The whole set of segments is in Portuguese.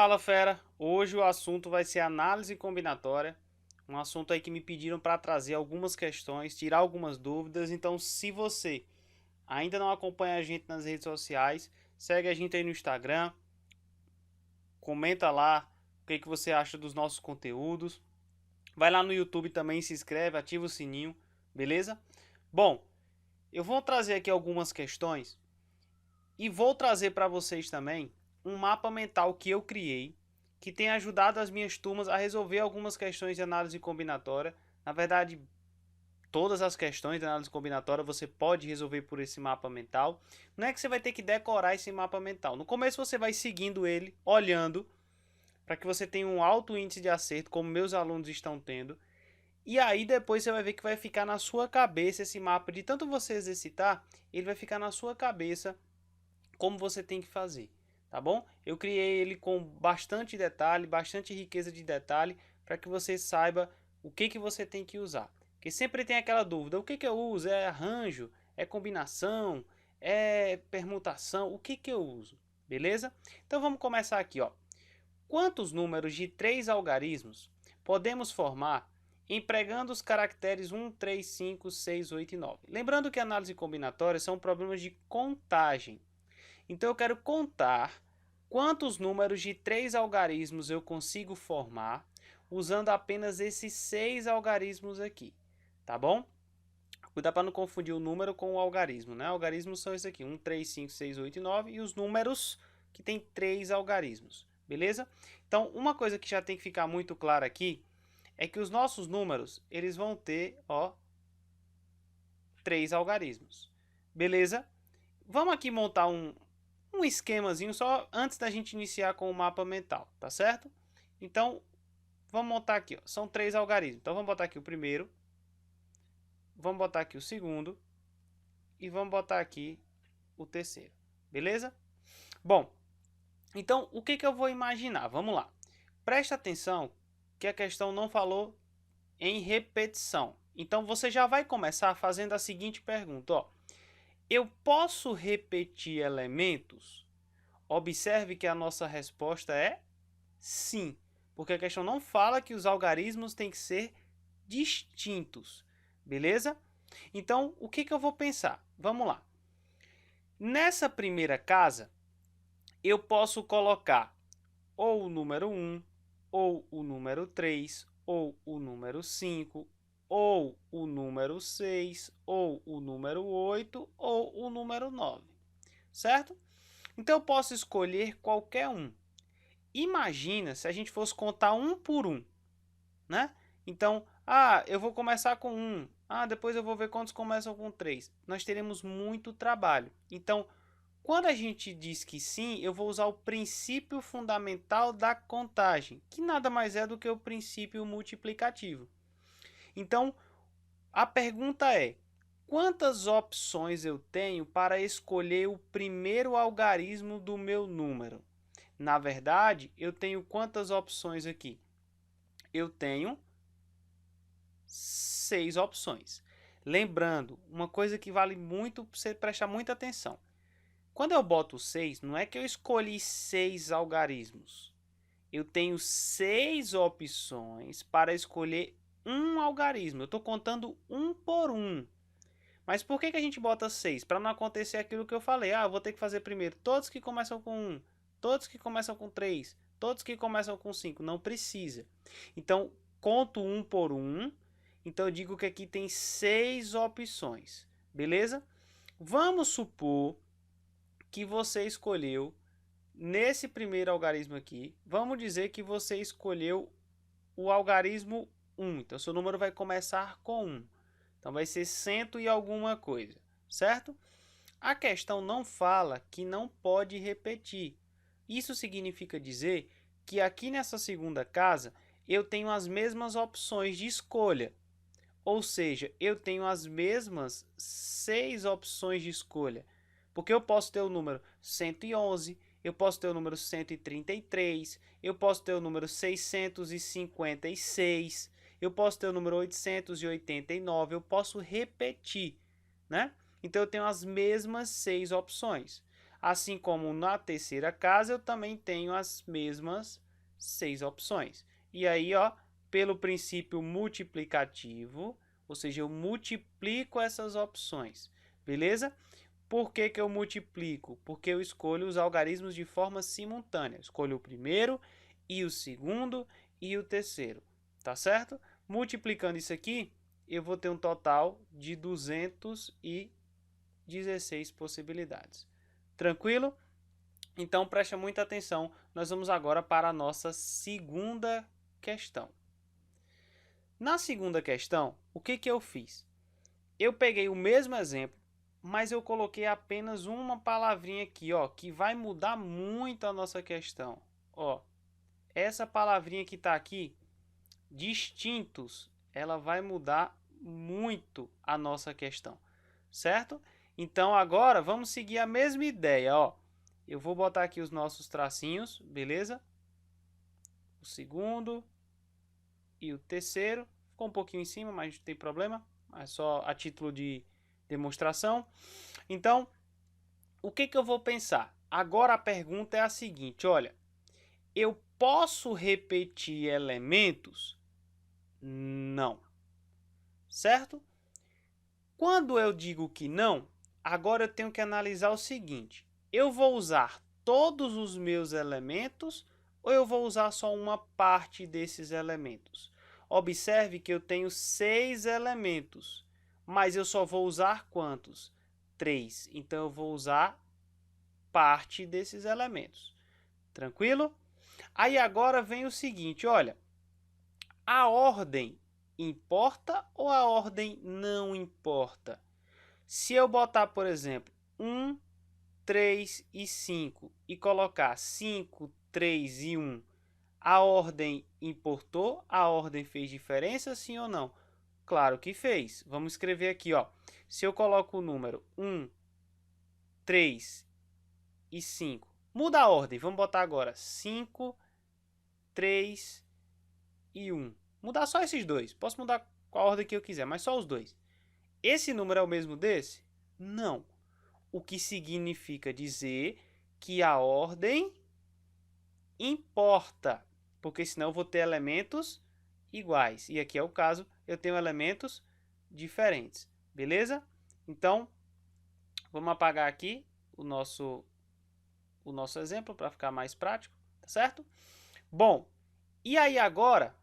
Fala, fera! Hoje o assunto vai ser análise combinatória, um assunto aí que me pediram para trazer algumas questões, tirar algumas dúvidas. Então, se você ainda não acompanha a gente nas redes sociais, segue a gente aí no Instagram, comenta lá o que você acha dos nossos conteúdos. Vai lá no YouTube também, se inscreve, ativa o sininho, beleza? Bom, eu vou trazer aqui algumas questões e vou trazer para vocês também um mapa mental que eu criei, que tem ajudado as minhas turmas a resolver algumas questões de análise combinatória. Na verdade, todas as questões de análise combinatória você pode resolver por esse mapa mental. Não é que você vai ter que decorar esse mapa mental. No começo você vai seguindo ele, olhando, para que você tenha um alto índice de acerto, como meus alunos estão tendo. E aí depois você vai ver que vai ficar na sua cabeça esse mapa. De tanto você exercitar, ele vai ficar na sua cabeça como você tem que fazer, tá bom? Eu criei ele com bastante detalhe, bastante riqueza de detalhe, para que você saiba o que você tem que usar. Porque sempre tem aquela dúvida, o que eu uso? É arranjo? É combinação? É permutação? O que eu uso? Beleza? Então vamos começar aqui, ó. Quantos números de 3 algarismos podemos formar empregando os caracteres 1, 3, 5, 6, 8 e 9? Lembrando que análise combinatória são problemas de contagem. Então eu quero contar quantos números de 3 algarismos eu consigo formar usando apenas esses 6 algarismos aqui, tá bom? Cuidado para não confundir o número com o algarismo, né? Algarismos são esses aqui, 1, 3, 5, 6, 8 e 9, e os números que tem 3 algarismos, beleza? Então, uma coisa que já tem que ficar muito clara aqui é que os nossos números, eles vão ter, ó, 3 algarismos, beleza? Vamos aqui montar um esquemazinho só antes da gente iniciar com o mapa mental, tá certo? Então, vamos montar aqui, ó. São 3 algarismos. Então, vamos botar aqui o primeiro, vamos botar aqui o segundo e vamos botar aqui o terceiro, beleza? Bom, então, o que eu vou imaginar? Vamos lá. Presta atenção que a questão não falou em repetição. Então, você já vai começar fazendo a seguinte pergunta, ó. Eu posso repetir elementos? Observe que a nossa resposta é sim, porque a questão não fala que os algarismos têm que ser distintos, beleza? Então, o que eu vou pensar? Vamos lá. Nessa primeira casa, eu posso colocar ou o número 1, ou o número 3, ou o número 5, ou o número 6, ou o número 8, ou o número 9, certo? Então eu posso escolher qualquer um. Imagina se a gente fosse contar um por um, né? Então, eu vou começar com 1. Depois eu vou ver quantos começam com 3. Nós teremos muito trabalho. Então, quando a gente diz que sim, eu vou usar o princípio fundamental da contagem, que nada mais é do que o princípio multiplicativo. Então, a pergunta é: quantas opções eu tenho para escolher o primeiro algarismo do meu número? Na verdade, eu tenho quantas opções aqui? Eu tenho 6 opções. Lembrando, uma coisa que vale muito para você prestar muita atenção. Quando eu boto 6, não é que eu escolhi 6 algarismos. Eu tenho 6 opções para escolher um algarismo. Eu estou contando um por um. Mas por que a gente bota 6? Para não acontecer aquilo que eu falei. Eu vou ter que fazer primeiro todos que começam com 1, todos que começam com 3, todos que começam com 5. Não precisa. Então, conto um por um. Então, eu digo que aqui tem 6 opções. Beleza? Vamos supor que você escolheu, nesse primeiro algarismo aqui, vamos dizer que você escolheu o algarismo 1. Então, seu número vai começar com 1. Então, vai ser 100 e alguma coisa, certo? A questão não fala que não pode repetir. Isso significa dizer que aqui nessa segunda casa, eu tenho as mesmas opções de escolha. Ou seja, eu tenho as mesmas 6 opções de escolha. Porque eu posso ter o número 111, eu posso ter o número 133, eu posso ter o número 656, eu posso ter o número 889, eu posso repetir, né? Então eu tenho as mesmas 6 opções. Assim como na terceira casa eu também tenho as mesmas 6 opções. E aí, ó, pelo princípio multiplicativo, ou seja, eu multiplico essas opções, beleza? Por que que eu multiplico? Porque eu escolho os algarismos de forma simultânea. Escolho o primeiro e o segundo e o terceiro, tá certo? Multiplicando isso aqui, eu vou ter um total de 216 possibilidades. Tranquilo? Então preste muita atenção. Nós vamos agora para a nossa segunda questão. Na segunda questão, o que que eu fiz? Eu peguei o mesmo exemplo, mas eu coloquei apenas uma palavrinha aqui, ó, que vai mudar muito a nossa questão. Ó, essa palavrinha que está aqui, distintos, ela vai mudar muito a nossa questão, certo? Então agora vamos seguir a mesma ideia, ó. Eu vou botar aqui os nossos tracinhos, beleza? O segundo e o terceiro. Ficou um pouquinho em cima, mas não tem problema. É só a título de demonstração. Então, o que que eu vou pensar? Agora a pergunta é a seguinte, olha. Eu posso repetir elementos? Não. Certo? Quando eu digo que não, agora eu tenho que analisar o seguinte. Eu vou usar todos os meus elementos ou eu vou usar só uma parte desses elementos? Observe que eu tenho 6 elementos, mas eu só vou usar quantos? 3. Então eu vou usar parte desses elementos. Tranquilo? Aí agora vem o seguinte, olha. A ordem importa ou a ordem não importa? Se eu botar, por exemplo, 1, 3 e 5 e colocar 5, 3 e 1, a ordem importou? A ordem fez diferença, sim ou não? Claro que fez. Vamos escrever aqui, ó. Se eu coloco o número 1, 3 e 5, muda a ordem. Vamos botar agora 5, 3 e 1. Mudar só esses dois. Posso mudar com a ordem que eu quiser, mas só os dois. Esse número é o mesmo desse? Não. O que significa dizer que a ordem importa, porque senão eu vou ter elementos iguais. E aqui é o caso, eu tenho elementos diferentes. Beleza? Então, vamos apagar aqui o nosso exemplo para ficar mais prático, tá certo? Bom, e aí agora,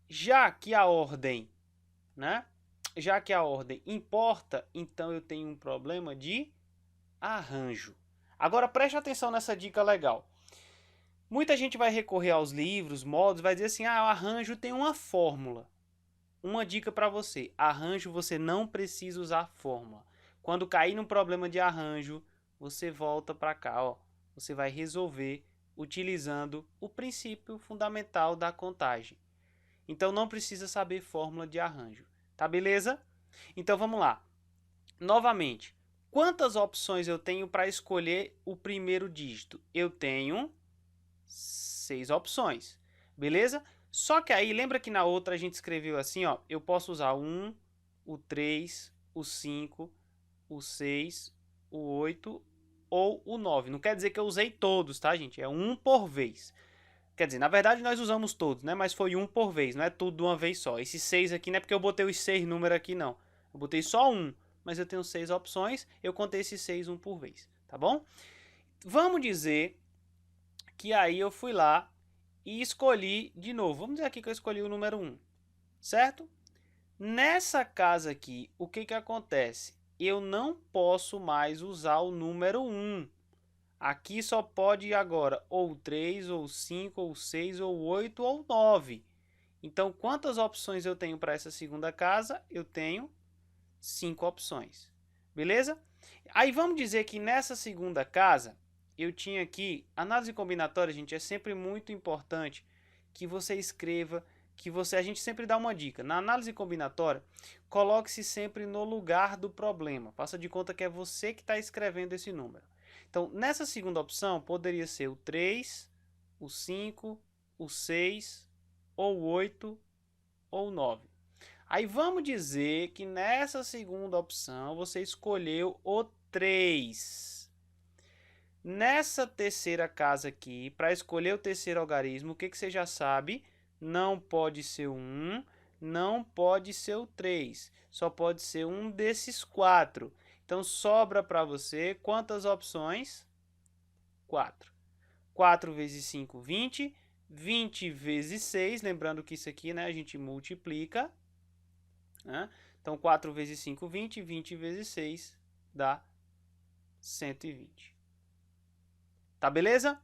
já que a ordem, né? Já que a ordem importa, então eu tenho um problema de arranjo. Agora preste atenção nessa dica legal. Muita gente vai recorrer aos livros, modos, vai dizer assim: ah, o arranjo tem uma fórmula. Uma dica para você: arranjo você não precisa usar fórmula. Quando cair num problema de arranjo, você volta para cá, ó. Você vai resolver utilizando o princípio fundamental da contagem. Então não precisa saber fórmula de arranjo. Tá beleza? Então vamos lá. Novamente, quantas opções eu tenho para escolher o primeiro dígito? Eu tenho 6 opções, beleza? Só que aí, lembra que na outra a gente escreveu assim, ó, eu posso usar o 1, o 3, o 5, o 6, o 8 ou o 9. Não quer dizer que eu usei todos, tá, gente? É um por vez. Quer dizer, na verdade nós usamos todos, né? Mas foi um por vez, não é tudo de uma vez só. Esses 6 aqui não é porque eu botei os 6 números aqui, não. Eu botei só um, mas eu tenho 6 opções, eu contei esses 6 um por vez, tá bom? Vamos dizer que aí eu fui lá e escolhi de novo. Vamos dizer aqui que eu escolhi o número 1, certo? Nessa casa aqui, o que que acontece? Eu não posso mais usar o número 1. Aqui só pode ir agora ou 3, ou 5, ou 6, ou 8, ou 9. Então, quantas opções eu tenho para essa segunda casa? Eu tenho 5 opções. Beleza? Aí vamos dizer que nessa segunda casa, eu tinha aqui, análise combinatória, gente, é sempre muito importante que você escreva, a gente sempre dá uma dica. Na análise combinatória, coloque-se sempre no lugar do problema. Faça de conta que é você que está escrevendo esse número. Então, nessa segunda opção, poderia ser o 3, o 5, o 6, ou o 8, ou o 9. Aí vamos dizer que nessa segunda opção você escolheu o 3. Nessa terceira casa aqui, para escolher o terceiro algarismo, o que você já sabe? Não pode ser o 1, não pode ser o 3, só pode ser um desses 4. Então, sobra para você quantas opções? 4. 4 vezes 5, 20. 20 vezes 6, lembrando que isso aqui, né, a gente multiplica. Né? Então, 4 vezes 5, 20. 20 vezes 6 dá 120. Tá beleza?